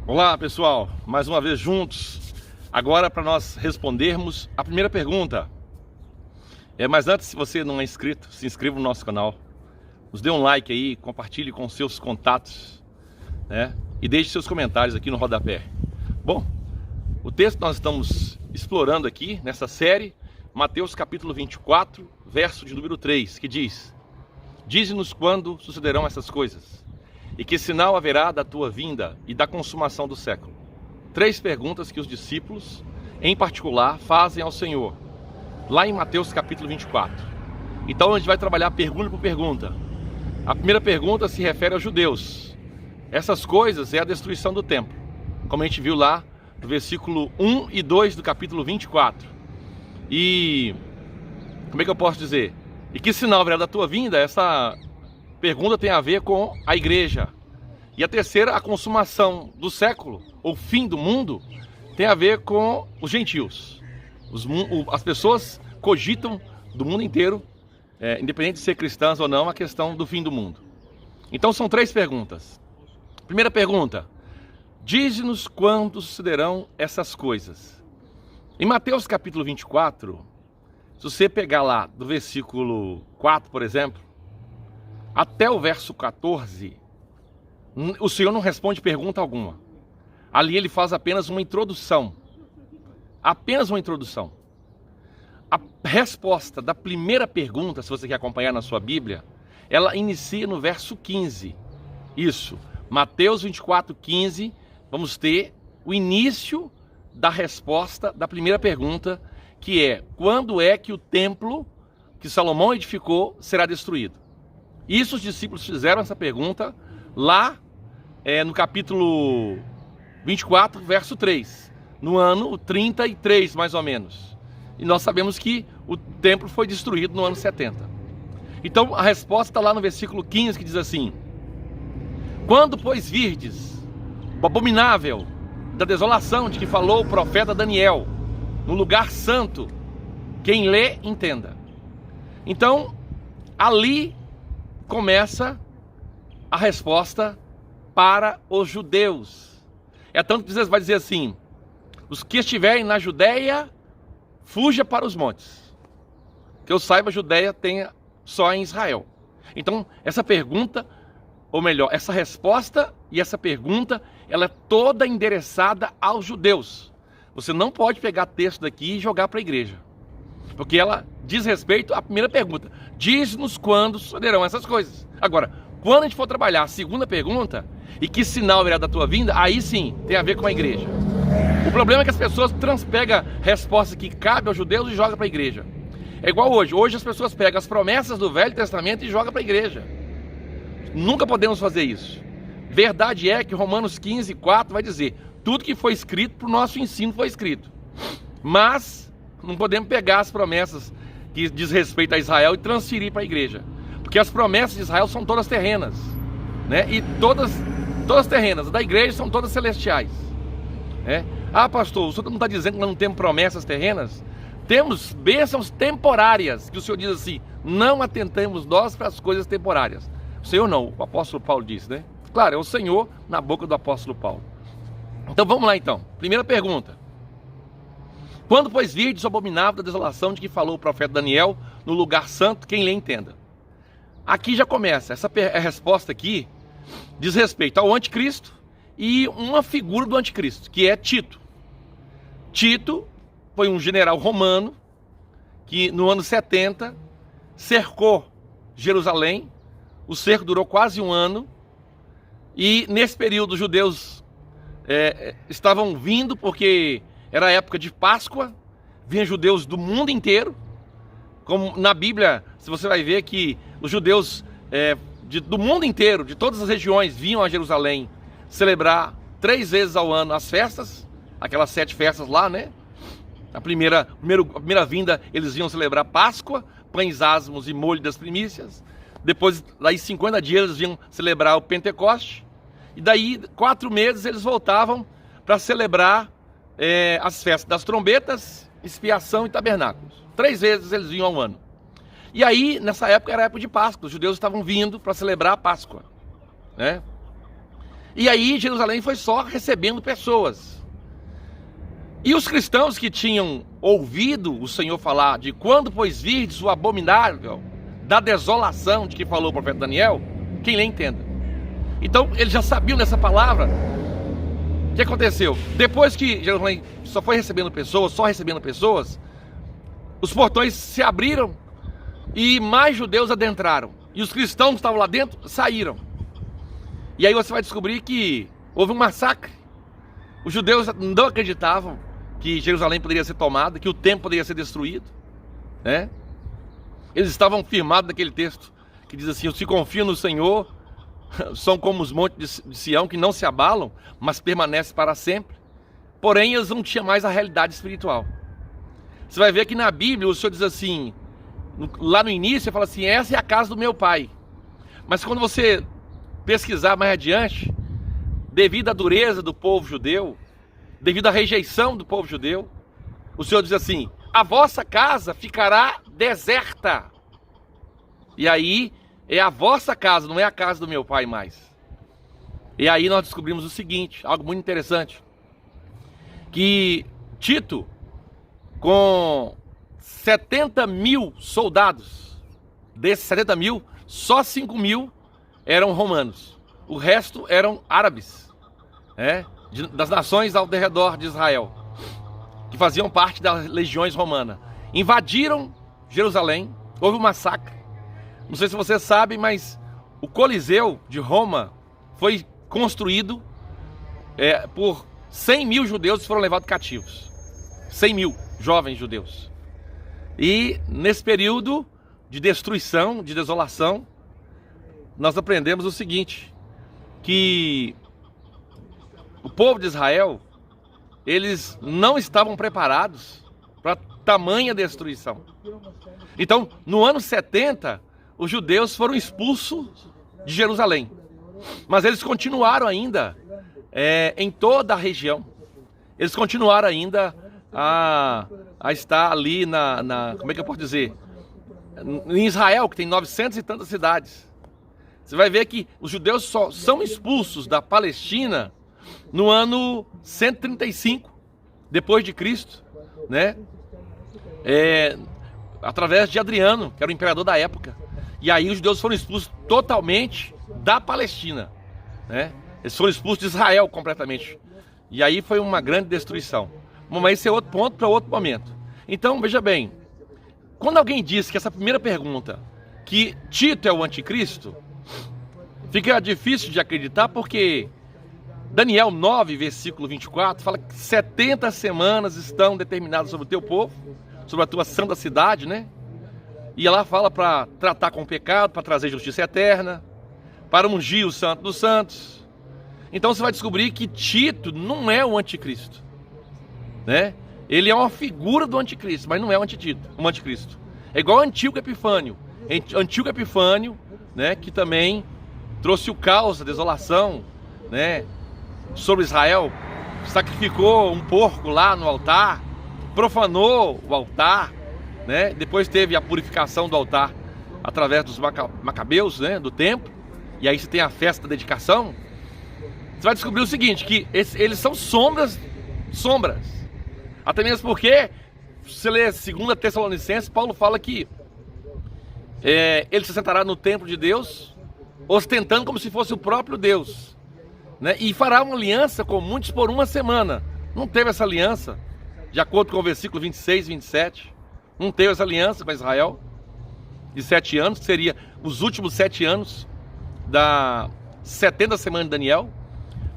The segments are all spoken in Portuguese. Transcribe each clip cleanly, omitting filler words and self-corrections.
Olá pessoal, mais uma vez juntos, agora para nós respondermos a primeira pergunta. Mas antes, se você não é inscrito, se inscreva no nosso canal, nos dê um like aí, compartilhe com seus contatos, né? E deixe seus comentários aqui no rodapé. Bom, o texto que nós estamos explorando aqui nessa série, Mateus capítulo 24, verso de número 3, que diz: Dize-nos quando sucederão essas coisas, e que sinal haverá da tua vinda e da consumação do século? Três perguntas que os discípulos, em particular, fazem ao Senhor, lá em Mateus capítulo 24. Então a gente vai trabalhar pergunta por pergunta. A primeira pergunta se refere aos judeus. Essas coisas é a destruição do templo, como a gente viu lá no versículo 1 e 2 do capítulo 24. E como é que eu posso dizer? E que sinal haverá da tua vinda? Essa pergunta tem a ver com a igreja. E a terceira, a consumação do século, ou fim do mundo, tem a ver com os gentios. As pessoas cogitam do mundo inteiro, independente de ser cristãs ou não, a questão do fim do mundo. Então são três perguntas. Primeira pergunta: dize-nos quando sucederão essas coisas. Em Mateus capítulo 24, se você pegar lá do versículo 4, por exemplo, até o verso 14, o Senhor não responde pergunta alguma. Ali ele faz apenas uma introdução. Apenas uma introdução. A resposta da primeira pergunta, se você quer acompanhar na sua Bíblia, ela inicia no verso 15. Isso, Mateus 24, 15, vamos ter o início da resposta da primeira pergunta, que é: quando é que o templo que Salomão edificou será destruído? Isso os discípulos fizeram essa pergunta lá no capítulo 24, verso 3, no ano 33, mais ou menos. E nós sabemos que o templo foi destruído no ano 70. Então a resposta está lá no versículo 15, que diz assim: quando, pois, virdes o abominável da desolação de que falou o profeta Daniel, no lugar santo, quem lê, entenda. Então, ali começa a resposta para os judeus. É tanto que Jesus vai dizer assim: os que estiverem na Judéia, fuja para os montes. Que eu saiba, a Judéia tem só em Israel. Então, essa pergunta, ou melhor, essa resposta e essa pergunta, ela é toda endereçada aos judeus. Você não pode pegar texto daqui e jogar para a igreja, porque ela diz respeito à primeira pergunta: diz-nos quando sucederão essas coisas. Agora, quando a gente for trabalhar a segunda pergunta, e que sinal haverá da tua vinda, aí sim tem a ver com a igreja. O problema é que as pessoas pegam respostas que cabem aos judeus e jogam para a igreja. É igual hoje. Hoje as pessoas pegam as promessas do Velho Testamento e jogam para a igreja. Nunca podemos fazer isso. Verdade é que Romanos 15, 4 vai dizer: tudo que foi escrito para o nosso ensino foi escrito. Mas não podemos pegar as promessas que diz respeito a Israel e transferir para a igreja. Porque as promessas de Israel são todas terrenas, né? E todas terrenas. Da igreja são todas celestiais, né? Ah, pastor, o senhor não está dizendo que nós não temos promessas terrenas? Temos bênçãos temporárias, que o Senhor diz assim: não atentemos nós para as coisas temporárias. O Senhor não, o apóstolo Paulo disse, né? Claro, é o Senhor na boca do apóstolo Paulo. Então vamos lá então. Primeira pergunta: quando, pois, virdes o abominável da desolação de que falou o profeta Daniel, no lugar santo, quem lhe entenda? Aqui já começa. Essa resposta aqui diz respeito ao anticristo e uma figura do anticristo, que é Tito. Tito foi um general romano que no ano 70 cercou Jerusalém. O cerco durou quase um ano. E nesse período os judeus estavam vindo, porque era a época de Páscoa. Vinham judeus do mundo inteiro. Como na Bíblia, você vai ver que os judeus do mundo inteiro, de todas as regiões, vinham a Jerusalém celebrar 3 vezes ao ano as festas, aquelas 7 festas lá, né? A primeira vinda, eles iam celebrar Páscoa, pães asmos e molho das primícias. Depois, daí 50 dias, eles iam celebrar o Pentecoste. E daí, 4 meses, eles voltavam para celebrar as festas das trombetas, expiação e tabernáculos. 3 vezes eles vinham ao ano. E aí, nessa época, era a época de Páscoa. Os judeus estavam vindo para celebrar a Páscoa, né? E aí Jerusalém foi só recebendo pessoas. E os cristãos que tinham ouvido o Senhor falar de quando, pois, virdes o abominável da desolação de que falou o profeta Daniel, quem lê entenda. Então eles já sabiam dessa palavra. O que aconteceu? Depois que Jerusalém só foi recebendo pessoas, os portões se abriram e mais judeus adentraram. E os cristãos que estavam lá dentro saíram. E aí você vai descobrir que houve um massacre. Os judeus não acreditavam que Jerusalém poderia ser tomada, que o templo poderia ser destruído, né? Eles estavam firmados naquele texto que diz assim: os que confiam no Senhor são como os montes de Sião, que não se abalam, mas permanecem para sempre. Porém, eles não tinham mais a realidade espiritual. Você vai ver que na Bíblia o Senhor diz assim, lá no início ele fala assim: essa é a casa do meu pai. Mas quando você pesquisar mais adiante, devido à dureza do povo judeu, devido à rejeição do povo judeu, o Senhor diz assim: a vossa casa ficará deserta. E aí é a vossa casa, não é a casa do meu pai mais. E aí nós descobrimos o seguinte, algo muito interessante, que Tito, com 70 mil soldados, desses 70 mil, só 5 mil eram romanos. O resto eram árabes, das nações ao redor de Israel, que faziam parte das legiões romanas. Invadiram Jerusalém, houve um massacre. Não sei se você sabe, mas o Coliseu de Roma foi construído por 100 mil judeus que foram levados cativos. 100 mil jovens judeus. E nesse período de destruição, de desolação, nós aprendemos o seguinte, que o povo de Israel, eles não estavam preparados para tamanha destruição. Então, no ano 70, os judeus foram expulsos de Jerusalém. Mas eles continuaram ainda em toda a região. Eles continuaram ainda a estar ali como é que eu posso dizer? Em Israel, que tem 900 e tantas cidades. Você vai ver que os judeus só são expulsos da Palestina no ano 135 depois de Cristo, né? Através de Adriano, que era o imperador da época. E aí os judeus foram expulsos totalmente da Palestina, né? Eles foram expulsos de Israel completamente. E aí foi uma grande destruição. Mas esse é outro ponto para outro momento. Então, veja bem, quando alguém diz que essa primeira pergunta, que Tito é o anticristo, fica difícil de acreditar, porque Daniel 9, versículo 24, fala que 70 semanas estão determinadas sobre o teu povo, sobre a tua santa cidade, né? E ela fala para tratar com o pecado, para trazer justiça eterna, para ungir o santo dos santos. Então você vai descobrir que Tito não é o anticristo, né? Ele é uma figura do anticristo, mas não é o anticristo. É igual Antíoco Epifânio. Antíoco Epifânio, né, que também trouxe o caos, a desolação, né, sobre Israel, sacrificou um porco lá no altar, profanou o altar, né? Depois teve a purificação do altar através dos macabeus, né, do templo. E aí você tem a festa da dedicação. Você vai descobrir o seguinte, que eles são sombras. Até mesmo porque, se você ler 2 Tessalonicenses, Paulo fala que ele se sentará no templo de Deus, ostentando como se fosse o próprio Deus, né? E fará uma aliança com muitos por uma semana. Não teve essa aliança, de acordo com o versículo 26 e 27. Não teve essa aliança com Israel de 7 anos, que seria os últimos 7 anos da 70 semana de Daniel.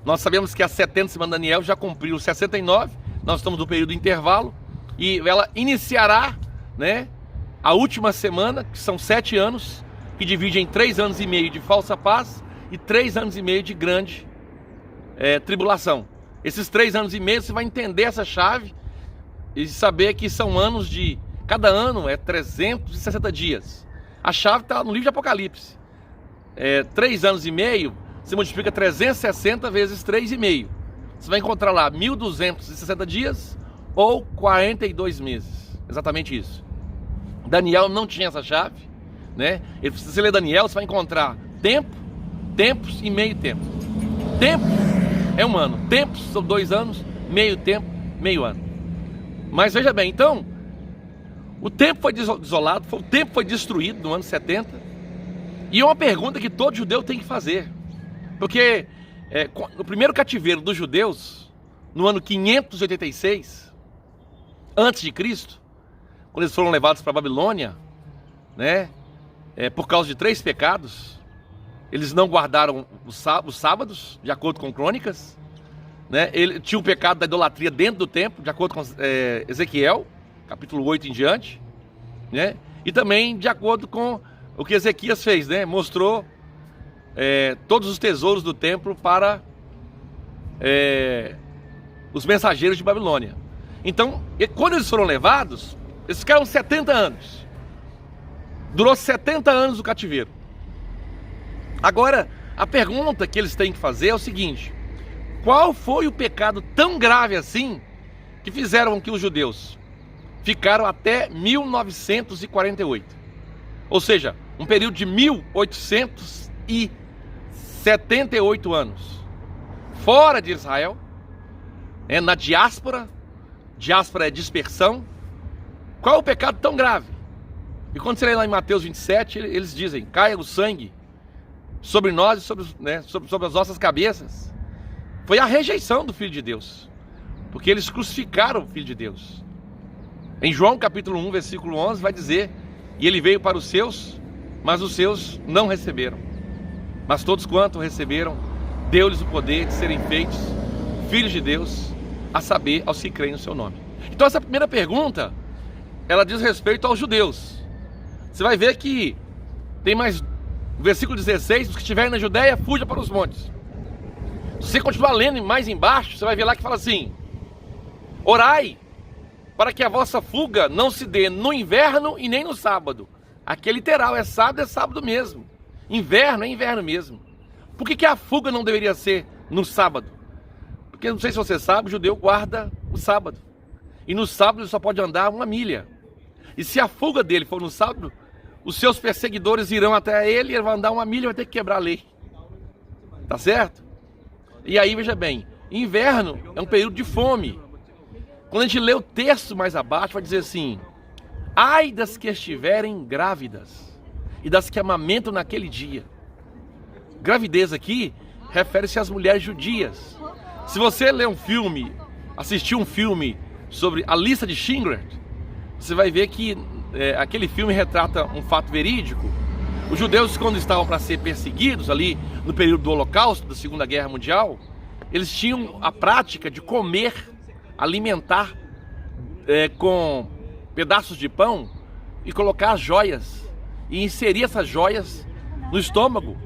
Nós sabemos que a 70 semana de Daniel já cumpriu 69, nós estamos no período de intervalo, e ela iniciará, né, a última semana, que são 7 anos, que divide em 3 anos e meio de falsa paz e 3 anos e meio de grande tribulação. Esses 3 anos e meio você vai entender essa chave e saber que são anos de... Cada ano é 360 dias. A chave está no livro de Apocalipse. 3 anos e meio, você multiplica 360 vezes 3,5. Você vai encontrar lá 1.260 dias ou 42 meses. Exatamente isso. Daniel não tinha essa chave, né? Se você ler Daniel, você vai encontrar tempo, tempos e meio tempo. tempo é um ano, tempos são 2 anos, meio tempo, meio ano. Mas veja bem, então, o tempo foi desolado, o tempo foi destruído no ano 70. E é uma pergunta que todo judeu tem que fazer. Porque no primeiro cativeiro dos judeus, no ano 586, antes de Cristo, quando eles foram levados para a Babilônia, né, por causa de 3 pecados, eles não guardaram os sábados, de acordo com Crônicas, né, ele tinha o pecado da idolatria dentro do templo, de acordo com Ezequiel, capítulo 8 em diante, né, e também de acordo com o que Ezequias fez, né, mostrou todos os tesouros do templo para os mensageiros de Babilônia. Então, quando eles foram levados, eles ficaram 70 anos. Durou 70 anos o cativeiro. Agora, a pergunta que eles têm que fazer é o seguinte: qual foi o pecado tão grave assim que fizeram com que os judeus ficaram até 1948? Ou seja, um período de 1878 anos fora de Israel, na diáspora. Diáspora é dispersão. Qual é o pecado tão grave? E quando você lê lá em Mateus 27, eles dizem: caia o sangue sobre nós e sobre as nossas cabeças. Foi a rejeição do Filho de Deus, porque eles crucificaram o Filho de Deus. Em João capítulo 1, versículo 11, vai dizer: e ele veio para os seus, mas os seus não receberam. Mas todos quanto receberam, deu-lhes o poder de serem feitos filhos de Deus, a saber, aos que creem no seu nome. Então essa primeira pergunta, ela diz respeito aos judeus. Você vai ver que tem mais, versículo 16, os que estiverem na Judéia, fuja para os montes. Se você continuar lendo mais embaixo, você vai ver lá que fala assim: orai para que a vossa fuga não se dê no inverno e nem no sábado. Aqui é literal, é sábado mesmo. Inverno é inverno mesmo. Por que a fuga não deveria ser no sábado? Porque, não sei se você sabe, o judeu guarda o sábado. E no sábado ele só pode andar 1 milha. E se a fuga dele for no sábado, os seus perseguidores irão até ele, ele vai andar 1 milha e vai ter que quebrar a lei. Tá certo? E aí, veja bem, inverno é um período de fome. Quando a gente lê o texto mais abaixo, vai dizer assim: ai das que estiverem grávidas e das que amamentam naquele dia. Gravidez aqui refere-se às mulheres judias. Se você ler um filme, assistir um filme sobre a lista de Schindler, você vai ver que aquele filme retrata um fato verídico. Os judeus, quando estavam para ser perseguidos ali no período do Holocausto, da Segunda Guerra Mundial, eles tinham a prática de comer, alimentar com pedaços de pão e colocar as joias e inserir essas joias no estômago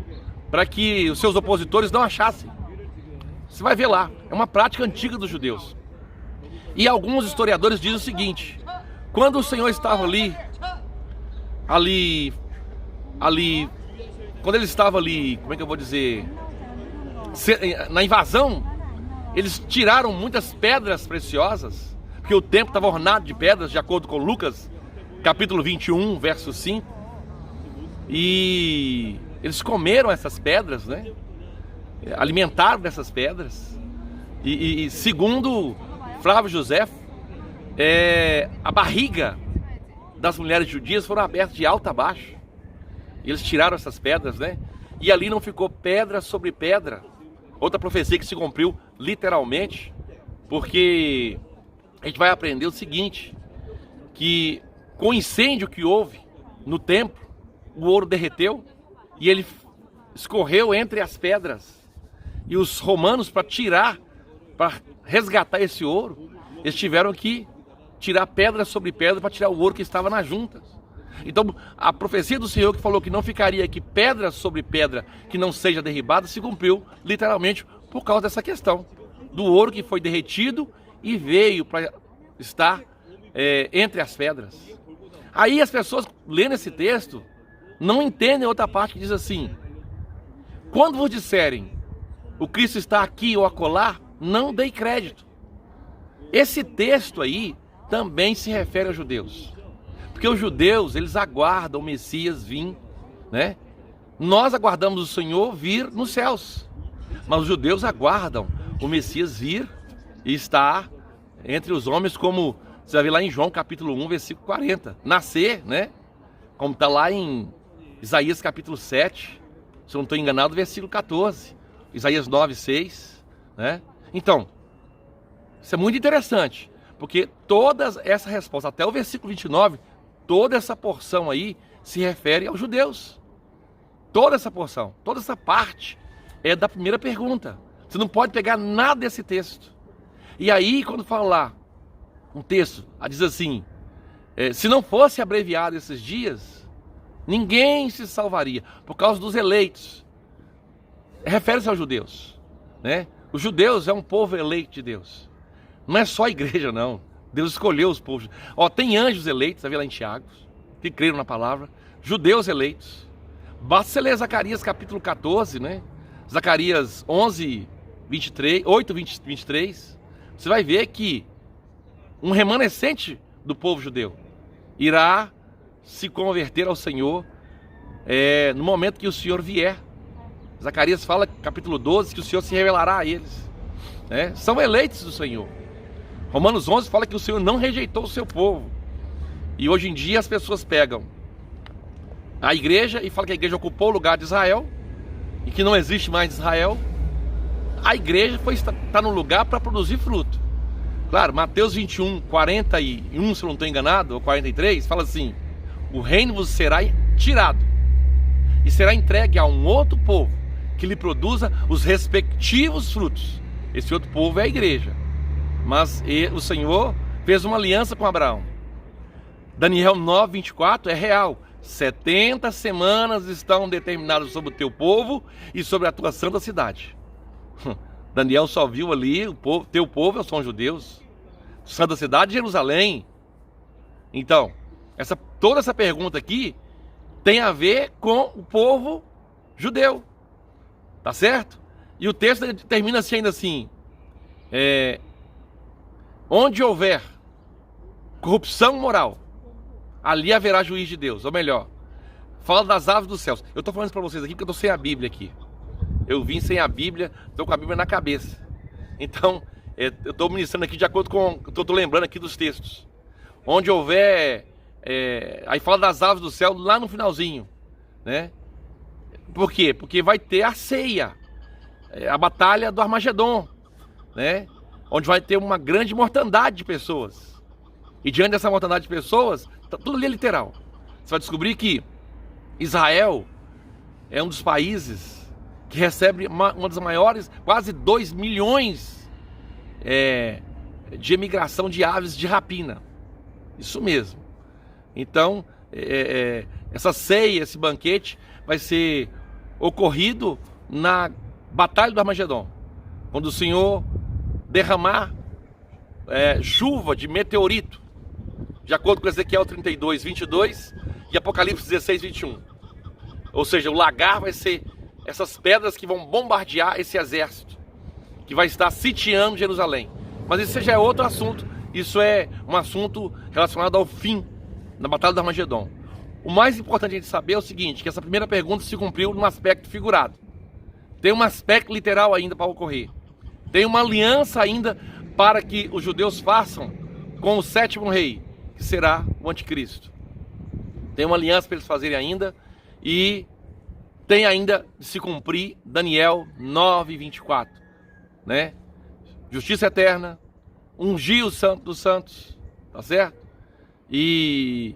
para que os seus opositores não achassem. Você vai ver lá, é uma prática antiga dos judeus. E alguns historiadores dizem o seguinte: quando o Senhor estava quando ele estava ali, como é que eu vou dizer, na invasão, eles tiraram muitas pedras preciosas, porque o templo estava ornado de pedras, de acordo com Lucas, capítulo 21, verso 5. E eles comeram essas pedras, né? Alimentaram dessas pedras. E segundo Flávio Josefo, a barriga das mulheres judias foram abertas de alto a baixo. E eles tiraram essas pedras, né? E ali não ficou pedra sobre pedra. Outra profecia que se cumpriu literalmente, porque a gente vai aprender o seguinte: que com o incêndio que houve no templo, o ouro derreteu e ele escorreu entre as pedras. E os romanos, para resgatar esse ouro, eles tiveram que tirar pedra sobre pedra para tirar o ouro que estava nas juntas. Então, a profecia do Senhor que falou que não ficaria aqui pedra sobre pedra que não seja derribada, se cumpriu literalmente por causa dessa questão do ouro que foi derretido e veio para estar entre as pedras. Aí as pessoas lendo esse texto não entendem outra parte que diz assim: quando vos disserem o Cristo está aqui ou acolá, não dei crédito. Esse texto aí também se refere aos judeus, porque os judeus, eles aguardam o Messias vir, né? Nós aguardamos o Senhor vir nos céus. Mas os judeus aguardam o Messias vir e estar entre os homens, como você vai ver lá em João capítulo 1, versículo 40. Nascer, né? Como está lá em Isaías capítulo 7, se eu não estou enganado, versículo 14. Isaías 9, 6, né? Então, isso é muito interessante, porque toda essa resposta, até o versículo 29, toda essa porção aí se refere aos judeus. Toda essa porção, toda essa parte é da primeira pergunta. Você não pode pegar nada desse texto. E aí, quando fala lá, um texto, diz assim, se não fosse abreviado esses dias, ninguém se salvaria, por causa dos eleitos. Refere-se aos judeus, né? Os judeus é um povo eleito de Deus. Não é só a igreja, não. Deus escolheu os povos. Tem anjos eleitos, está vendo lá em Tiago, que creram na palavra. Judeus eleitos. Basta você ler Zacarias capítulo 14, né? Zacarias 11, 23, 8, 23. Você vai ver que um remanescente do povo judeu irá se converter ao Senhor no momento que o Senhor vier. Zacarias fala, capítulo 12, que o Senhor se revelará a eles, né? São eleitos do Senhor. Romanos 11 fala que o Senhor não rejeitou o seu povo. E hoje em dia as pessoas pegam a igreja e falam que a igreja ocupou o lugar de Israel e que não existe mais Israel. A igreja está no lugar para produzir fruto. Claro, Mateus 21, 41, se eu não estou enganado, ou 43, fala assim: o reino vos será tirado e será entregue a um outro povo que lhe produza os respectivos frutos. Esse outro povo é a igreja. Mas o Senhor fez uma aliança com Abraão. Daniel 9, 24 é real. 70 semanas estão determinadas sobre o teu povo e sobre a tua santa cidade. Daniel só viu ali, teu povo são os judeus. Santa cidade, Jerusalém. Então, toda essa pergunta aqui tem a ver com o povo judeu. Tá certo? E o texto termina assim, ainda assim: onde houver corrupção moral, ali haverá juiz de Deus. Ou melhor, fala das aves dos céus. Eu estou falando isso para vocês aqui porque eu estou sem a Bíblia aqui. Eu vim sem a Bíblia, estou com a Bíblia na cabeça. Então, eu estou ministrando aqui de acordo com... Estou lembrando aqui dos textos. Onde houver... aí fala das aves do céu lá no finalzinho, né? Por quê? Porque vai ter a ceia, a batalha do Armagedon, né? Onde vai ter uma grande mortandade de pessoas. E diante dessa mortandade de pessoas, tá tudo ali literal. Você vai descobrir que Israel é um dos países que recebe uma das maiores, quase 2 milhões de emigração de aves de rapina. Isso mesmo. Então, essa ceia, esse banquete, vai ser ocorrido na Batalha do Armagedon, quando o Senhor derramar chuva de meteorito, de acordo com Ezequiel 32, 22 e Apocalipse 16, 21. Ou seja, o lagar vai ser essas pedras que vão bombardear esse exército, que vai estar sitiando Jerusalém. Mas isso já é outro assunto. Isso é um assunto relacionado ao fim da Batalha do Armagedon. O mais importante a gente saber é o seguinte, que essa primeira pergunta se cumpriu num aspecto figurado. Tem um aspecto literal ainda para ocorrer. Tem uma aliança ainda para que os judeus façam com o 7º rei, que será o anticristo. Tem uma aliança para eles fazerem ainda, e tem ainda de se cumprir Daniel 9, 24, né? Justiça eterna, ungir o santo dos santos, tá certo? E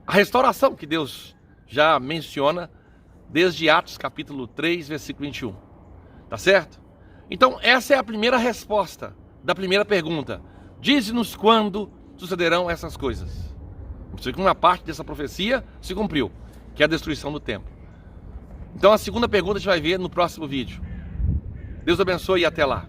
a restauração que Deus já menciona desde Atos capítulo 3, versículo 21, tá certo? Então essa é a primeira resposta da primeira pergunta: dize-nos quando sucederão essas coisas. Uma parte dessa profecia se cumpriu, que é a destruição do templo. Então a segunda pergunta a gente vai ver no próximo vídeo. Deus abençoe e até lá.